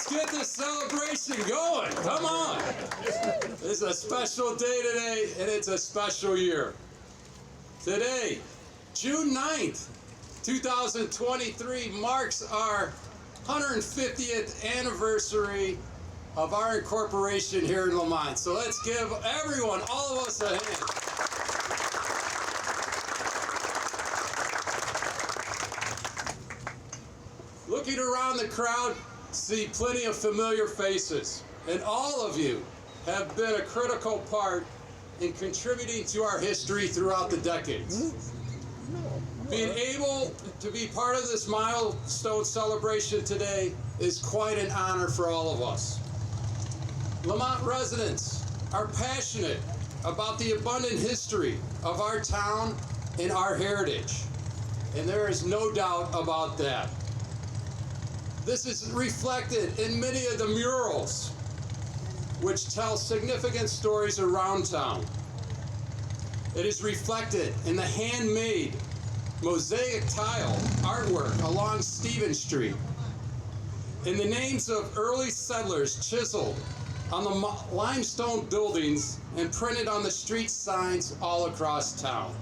let's get this celebration going. Come on. It's a special day today, and it's a special year. Today, June 9th, 2023, marks our 150th anniversary of our incorporation here in Lemont. So let's give everyone, all of us, a hand. Looking around the crowd, see plenty of familiar faces, and all of you have been a critical part in contributing to our history throughout the decades. Being able to be part of this milestone celebration today is quite an honor for all of us. Lemont residents are passionate about the abundant history of our town and our heritage, and there is no doubt about that. This is reflected in many of the murals, which tell significant stories around town. It is reflected in the handmade mosaic tile artwork along Stevens Street, in the names of early settlers chiseled on the limestone buildings and printed on the street signs all across town.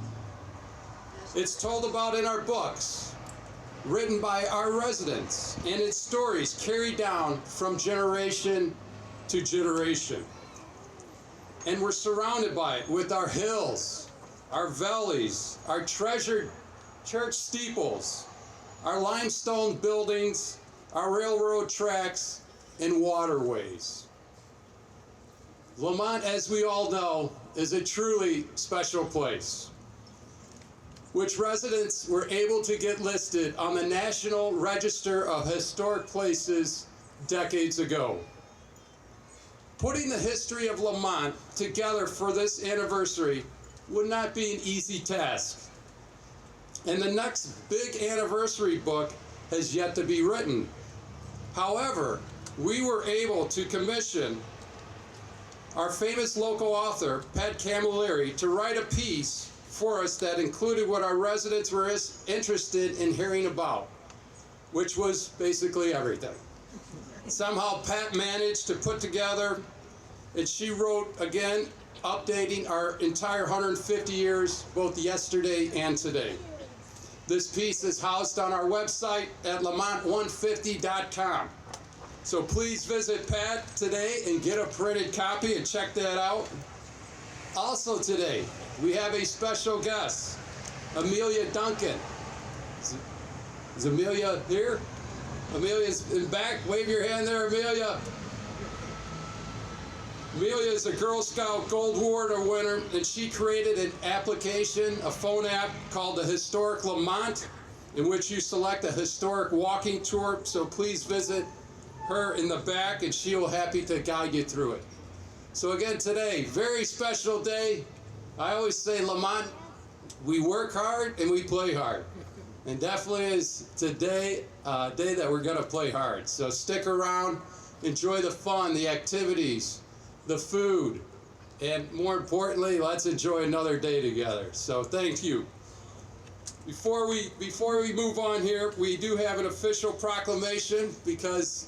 It's told about in our books, written by our residents, and its stories carried down from generation to generation. And we're surrounded by it with our hills, our valleys, our treasured church steeples, our limestone buildings, our railroad tracks, and waterways. Lemont, as we all know, is a truly special place, which residents were able to get listed on the National Register of Historic Places decades ago. Putting the history of Lemont together for this anniversary would not be an easy task. And the next big anniversary book has yet to be written. However, we were able to commission our famous local author, Pat Camilleri, to write a piece for us that included what our residents were interested in hearing about, which was basically everything. Somehow Pat managed to put together, and she wrote, again, updating our entire 150 years, both yesterday and today. This piece is housed on our website at lemont150.com. So please visit Pat today and get a printed copy and check that out. Also today, we have a special guest, Amelia Duncan. Is Amelia here? Amelia's in back. Wave your hand there, Amelia. Amelia is a Girl Scout Gold Award winner, and she created an application, a phone app called the Historic Lemont, in which you select a historic walking tour. So please visit her in the back, and she will be happy to guide you through it. So again, today, very special day. I always say, Lemont, we work hard and we play hard. And definitely is today a day that we're going to play hard. So stick around, enjoy the fun, the activities, the food, and more importantly, let's enjoy another day together. So thank you. Before we move on here, we do have an official proclamation, because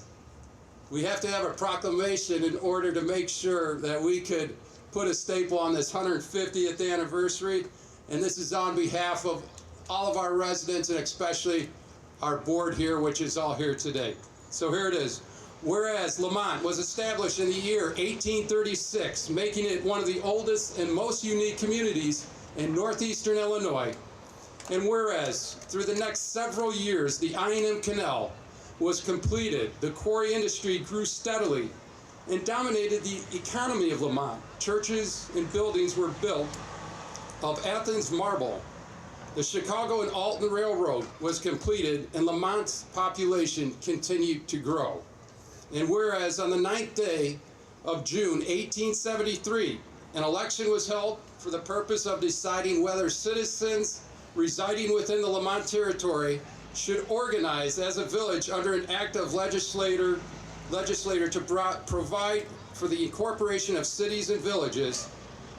we have to have a proclamation in order to make sure that we could put a staple on this 150th anniversary. And this is on behalf of all of our residents, and especially our board here, which is all here today. So here it is. Whereas Lemont was established in the year 1836, making it one of the oldest and most unique communities in northeastern Illinois. And whereas through the next several years, the I&M Canal was completed, the quarry industry grew steadily and dominated the economy of Lemont. Churches and buildings were built of Athens marble. The Chicago and Alton Railroad was completed, and Lemont's population continued to grow. And whereas on the 9th day of June 1873, an election was held for the purpose of deciding whether citizens residing within the Lemont territory should organize as a village under an act of legislature to provide for the incorporation of cities and villages.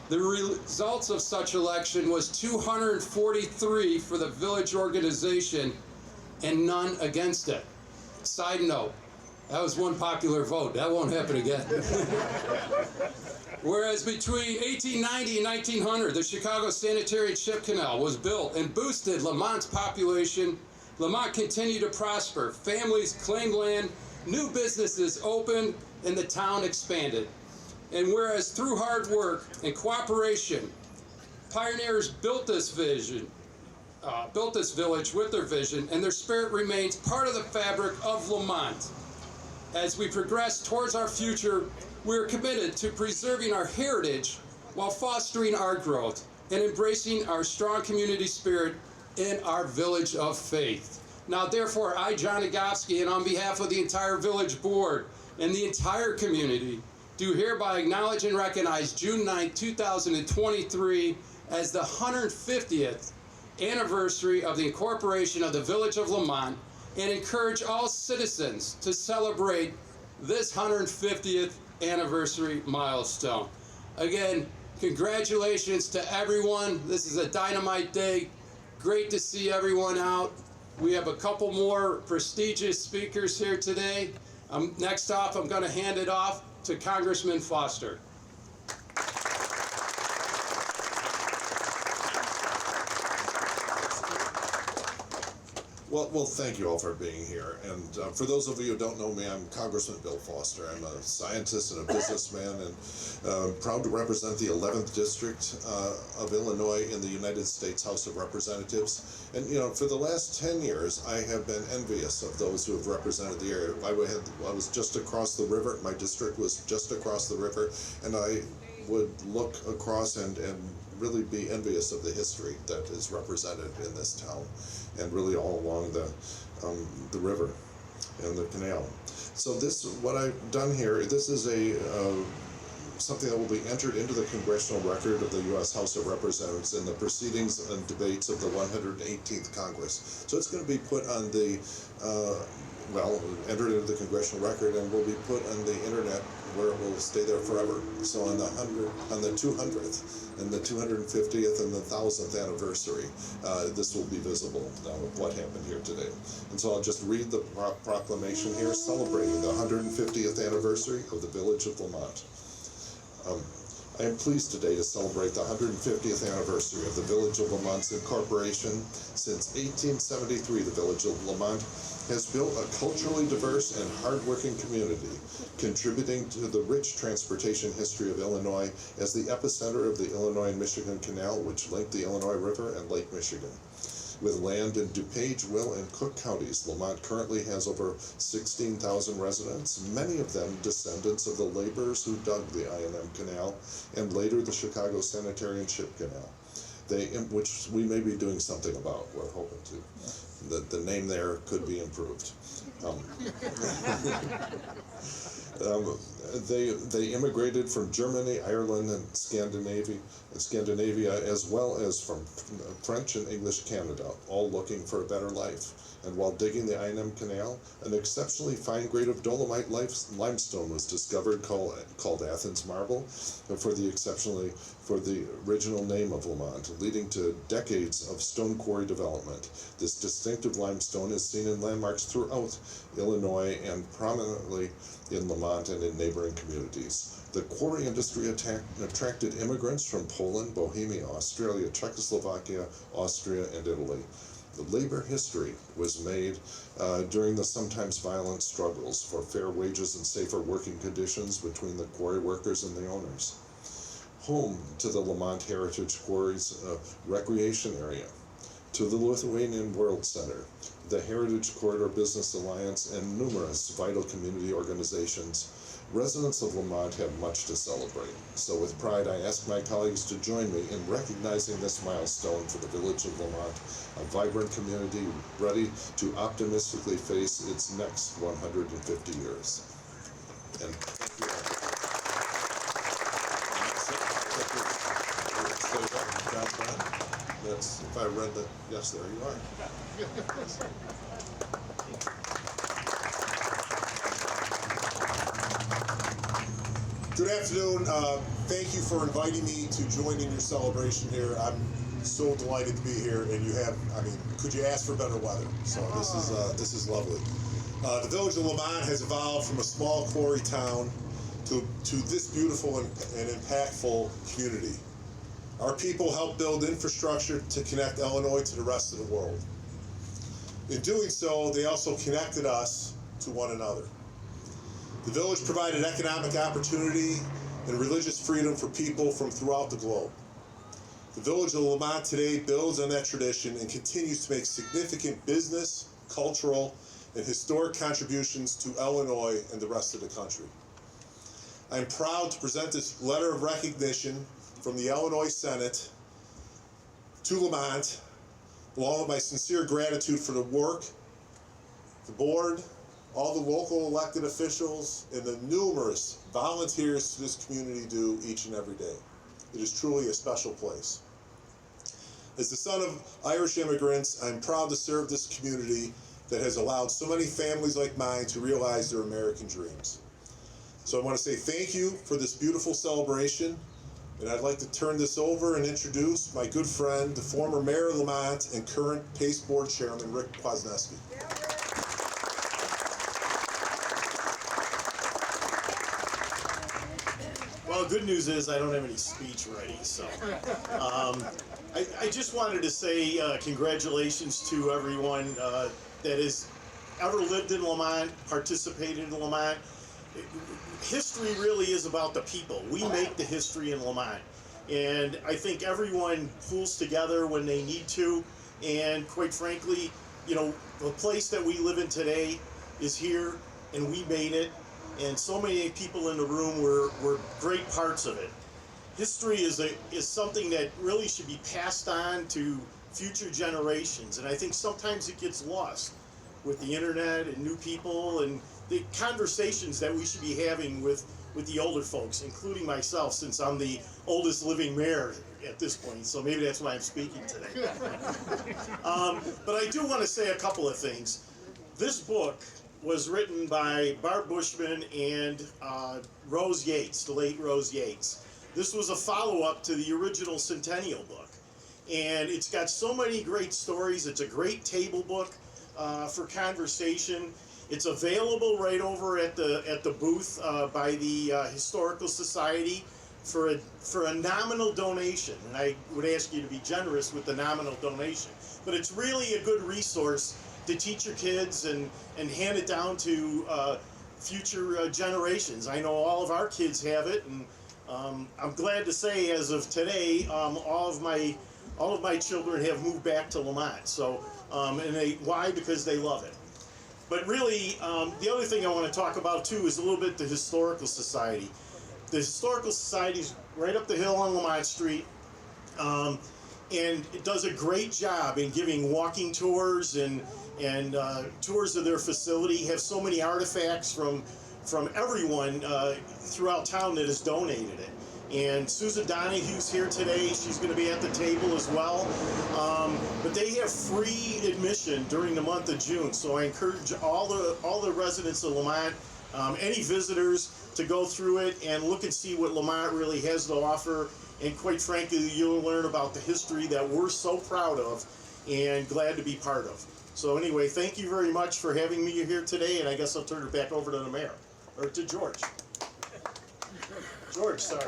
The results of such election was 243 for the village organization and none against it. Side note, That was one popular vote. That won't happen again. Whereas between 1890 and 1900, the Chicago Sanitary and Ship Canal was built and boosted Lemont's population, Lemont continued to prosper. Families claimed land, new businesses opened, and the town expanded. And whereas through hard work and cooperation, pioneers built this village with their vision, and their spirit remains part of the fabric of Lemont. As we progress towards our future, we are committed to preserving our heritage while fostering our growth and embracing our strong community spirit in our village of faith. Now, therefore, I, John Egofske, and on behalf of the entire village board and the entire community, do hereby acknowledge and recognize June 9, 2023 as the 150th anniversary of the incorporation of the Village of Lemont, and encourage all citizens to celebrate this 150th anniversary milestone. Again, congratulations to everyone. This is a dynamite day. Great to see everyone out. We have a couple more prestigious speakers here today. Next off, I'm going to hand it off to Congressman Foster. Well, thank you all for being here. And for those of you who don't know me, I'm Congressman Bill Foster. I'm a scientist and a businessman, and proud to represent the 11th District of Illinois in the United States House of Representatives. And you know, for the last 10 years, I have been envious of those who have represented the area. I was just across the river. My district was just across the river, and I would look across and really be envious of the history that is represented in this town, and really all along the river and the canal. So what I've done here, this is something that will be entered into the congressional record of the U.S. House of Representatives in the proceedings and debates of the 118th Congress. So it's going to be put on the, entered into the congressional record, and will be put on the internet, where it will stay there forever. So on the 200th and the 250th and the 1000th anniversary, this will be visible what happened here today. And so I'll just read the proclamation here, celebrating the 150th anniversary of the Village of Lemont. I am pleased today to celebrate the 150th anniversary of the Village of Lemont's incorporation. Since 1873, the Village of Lemont has built a culturally diverse and hardworking community, contributing to the rich transportation history of Illinois as the epicenter of the Illinois and Michigan Canal, which linked the Illinois River and Lake Michigan. With land in DuPage, Will, and Cook counties, Lemont currently has over 16,000 residents, many of them descendants of the laborers who dug the I&M Canal and later the Chicago Sanitary and Ship Canal, which we may be doing something about. We're hoping to. The name there could be improved. They immigrated from Germany, Ireland, and Scandinavia, as well as from French and English Canada, all looking for a better life. And while digging the I&M Canal, an exceptionally fine grade of dolomite limestone was discovered called Athens marble, for the original name of Lemont, leading to decades of stone quarry development. This distinctive limestone is seen in landmarks throughout Illinois and prominently in Lemont and in neighboring communities. The quarry industry attracted immigrants from Poland, Bohemia, Australia, Czechoslovakia, Austria, and Italy. The labor history was made during the sometimes violent struggles for fair wages and safer working conditions between the quarry workers and the owners. Home to the Lemont Heritage Quarries recreation area, to the Lithuanian World Center, the Heritage Corridor Business Alliance, and numerous vital community organizations, residents of Lemont have much to celebrate. So with pride, I ask my colleagues to join me in recognizing this milestone for the Village of Lemont, a vibrant community ready to optimistically face its next 150 years. And thank you all. That's, if I read that, yes, there you are. Good afternoon. Thank you for inviting me to join in your celebration here. I'm so delighted to be here, and could you ask for better weather? So this is lovely. The Village of Lemont has evolved from a small quarry town to this beautiful and impactful community. Our people helped build infrastructure to connect Illinois to the rest of the world. In doing so, they also connected us to one another. The village provided economic opportunity and religious freedom for people from throughout the globe. The Village of Lemont today builds on that tradition and continues to make significant business, cultural, and historic contributions to Illinois and the rest of the country. I am proud to present this letter of recognition from the Illinois Senate to Lemont, along with my sincere gratitude for the work the board, all the local elected officials, and the numerous volunteers to this community do each and every day. It is truly a special place. As the son of Irish immigrants, I'm proud to serve this community that has allowed so many families like mine to realize their American dreams. So I want to say thank you for this beautiful celebration, and I'd like to turn this over and introduce my good friend, the former Mayor of Lemont and current PACE Board Chairman, Rick Kwasneski. Well, the good news is I don't have any speech ready, so I just wanted to say congratulations to everyone that has ever lived in Lemont, participated in Lemont. History really is about the people. We make the history in Lemont, and I think everyone pulls together when they need to, and quite frankly, you know, the place that we live in today is here, and we made it. And so many people in the room were great parts of it. History is something that really should be passed on to future generations, and I think sometimes it gets lost with the internet and new people and the conversations that we should be having with the older folks, including myself, since I'm the oldest living mayor at this point, so maybe that's why I'm speaking today. But I do want to say a couple of things. This book was written by Barb Bushman and Rose Yates, the late Rose Yates. This was a follow-up to the original Centennial book. And it's got so many great stories. It's a great table book for conversation. It's available right over at the booth by the Historical Society for a nominal donation. And I would ask you to be generous with the nominal donation. But it's really a good resource to teach your kids and hand it down to future generations. I know all of our kids have it, and I'm glad to say, as of today, all of my children have moved back to Lemont. So, why? Because they love it. But really, the other thing I want to talk about too is a little bit the Historical Society. The Historical Society is right up the hill on Lemont Street. And it does a great job in giving walking tours and tours of their facility. Have so many artifacts from everyone throughout town that has donated it. And Susan Donahue's here today. She's going to be at the table as well. But they have free admission during the month of June. So I encourage all the residents of Lemont, any visitors, to go through it and look and see what Lemont really has to offer. And quite frankly, you'll learn about the history that we're so proud of and glad to be part of. So anyway, thank you very much for having me here today, and I guess I'll turn it back over to the mayor, or to George. George, sorry.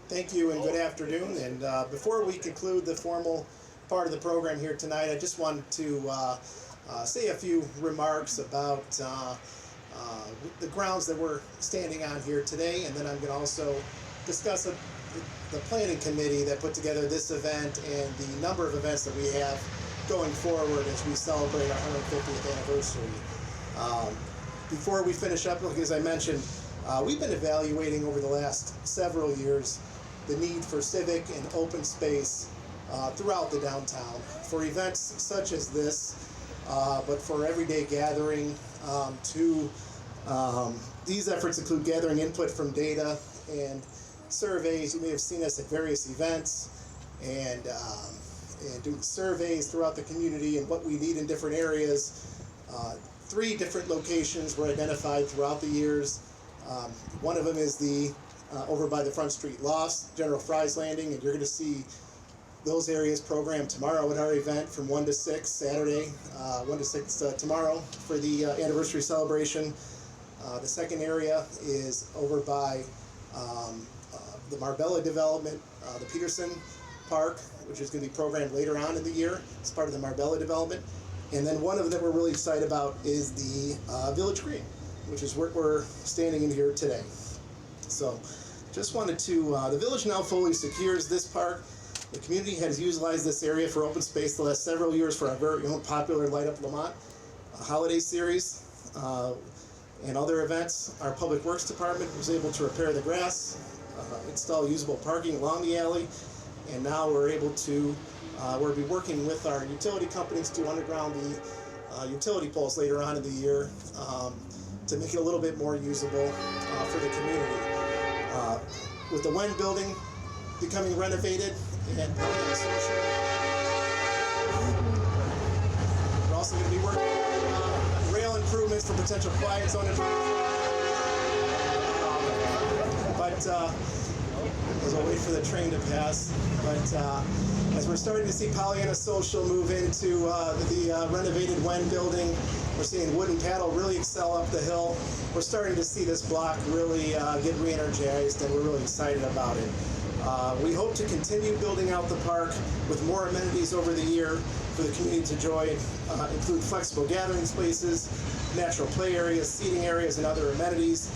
Thank you and good afternoon. And before we conclude the formal part of the program here tonight, I just wanted to say a few remarks about the grounds that we're standing on here today, and then I'm going to also discuss the planning committee that put together this event and the number of events that we have going forward as we celebrate our 150th anniversary. Before we finish up, as I mentioned, we've been evaluating over the last several years the need for civic and open space throughout the downtown for events such as this, but for everyday gathering. These efforts include gathering input from data and surveys. You may have seen us at various events and doing surveys throughout the community and what we need in different areas. 3 different locations were identified throughout the years. One of them is the over by the Front Street Lofts, General Fry's Landing, and you're going to see those areas programmed tomorrow at our event from 1 to 6 Saturday, 1 to 6 tomorrow for the anniversary celebration. The second area is over by the Marbella development, the Peterson Park, which is going to be programmed later on in the year as part of the Marbella development. And then one of them that we're really excited about is the Village Green, which is where we're standing in here today. So just wanted to, the village now fully secures this park. The community has utilized this area for open space the last several years for our very own popular Light Up Lemont holiday series and other events. Our Public Works Department was able to repair the grass, install usable parking along the alley, and now we're able to, we'll be working with our utility companies to underground the utility poles later on in the year to make it a little bit more usable for the community. With the Wen building becoming renovated and social, we're also going to be working on rail improvements for potential quiet zone. As I'll wait for the train to pass, as we're starting to see Pollyanna Social move into the renovated Wen building, we're seeing Wood and Paddle really excel up the hill. We're starting to see this block really get re-energized, and we're really excited about it. We hope to continue building out the park with more amenities over the year for the community to enjoy, include flexible gathering spaces, natural play areas, seating areas, and other amenities.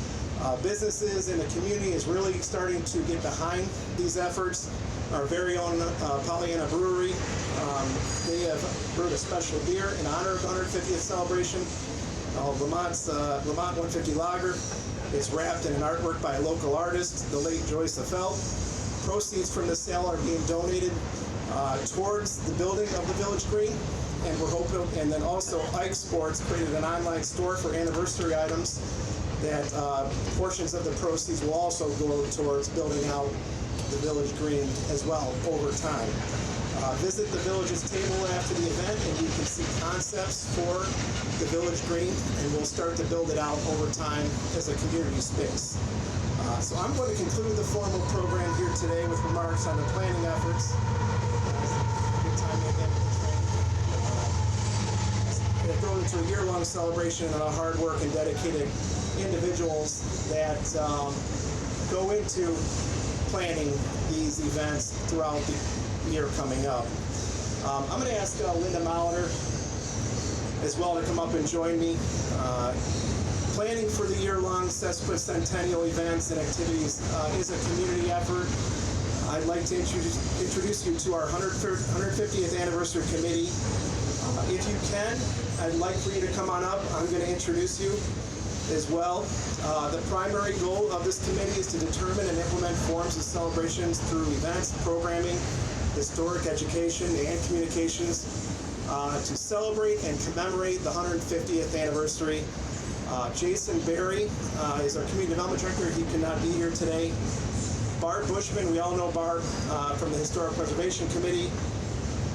Businesses in the community is really starting to get behind these efforts. Our very own Pollyanna Brewery, they have brewed a special beer in honor of the 150th celebration. Lemont's Lemont 150 Lager is wrapped in an artwork by a local artist, the late Joyce Affelt. Proceeds from the sale are being donated towards the building of the Village Green, and we're hoping. And then also Ike Sports created an online store for anniversary items that portions of the proceeds will also go towards building out the Village Green as well over time. Visit the Village's table after the event and you can see concepts for the Village Green, and we'll start to build it out over time as a community space. So I'm going to conclude the formal program here today with remarks on the planning efforts. Good timing again with the train. It goes into a year-long celebration of hard work and dedicated individuals that go into planning these events throughout the year coming up. I'm going to ask Linda Molitor as well to come up and join me. Planning for the year-long sesquicentennial events and activities is a community effort. I'd like to introduce you to our 150th Anniversary Committee. If you can, I'd like for you to come on up. I'm going to introduce you as well. The primary goal of this committee is to determine and implement forms of celebrations through events, programming, historic education, and communications to celebrate and commemorate the 150th anniversary. Jason Berry is our Community Development Director. He cannot be here today. Barb Bushman, we all know Barb from the Historic Preservation Committee.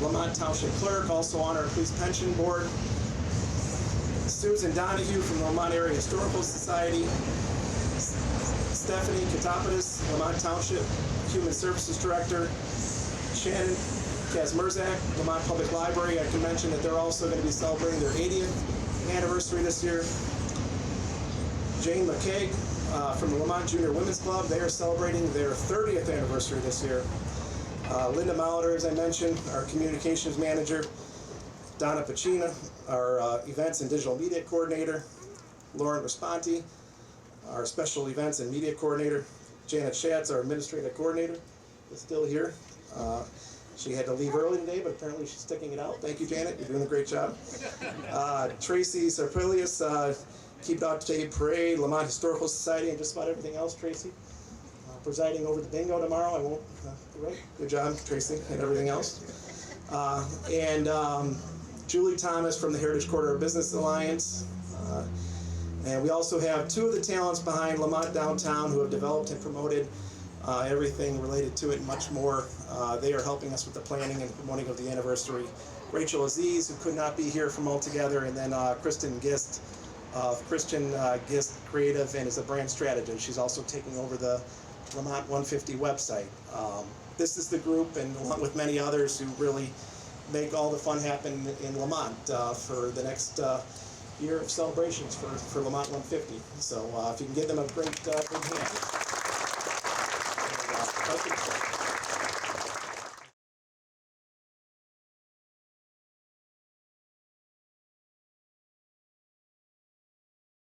Lemont Township Clerk, also on our Police Pension Board. Susan Donahue from the Lemont Area Historical Society. Stephanie Katopoulos, Lemont Township Human Services Director. Shannon Kazmerzak, Lemont Public Library. I can mention that they're also going to be celebrating their 80th anniversary this year. Jane McCaig from the Lemont Junior Women's Club. They are celebrating their 30th anniversary this year. Linda Molitor, as I mentioned, our communications manager. Donna Pacina, our events and digital media coordinator. Lauren Responti, our special events and media coordinator. Janet Schatz, our administrative coordinator, is still here. She had to leave early today, but apparently she's sticking it out. Thank you, Janet. You're doing a great job. Tracy Sarpilius, Keep It Up to Date Parade, Lemont Historical Society, and just about everything else, Tracy. Presiding over the bingo tomorrow. I won't. Right? Good job, Tracy, and everything else. Julie Thomas from the Heritage Corridor Business Alliance. And we also have two of the talents behind Lemont Downtown who have developed and promoted everything related to it and much more. They are helping us with the planning and promoting of the anniversary. Rachel Aziz, who could not be here from Altogether, and then Kristen Gist of Christian Gist Creative and is a brand strategist. She's also taking over the Lemont 150 website. This is the group, and along with many others, who really make all the fun happen in Lemont for the next year of celebrations for Lemont 150. So if you can give them a great big hand.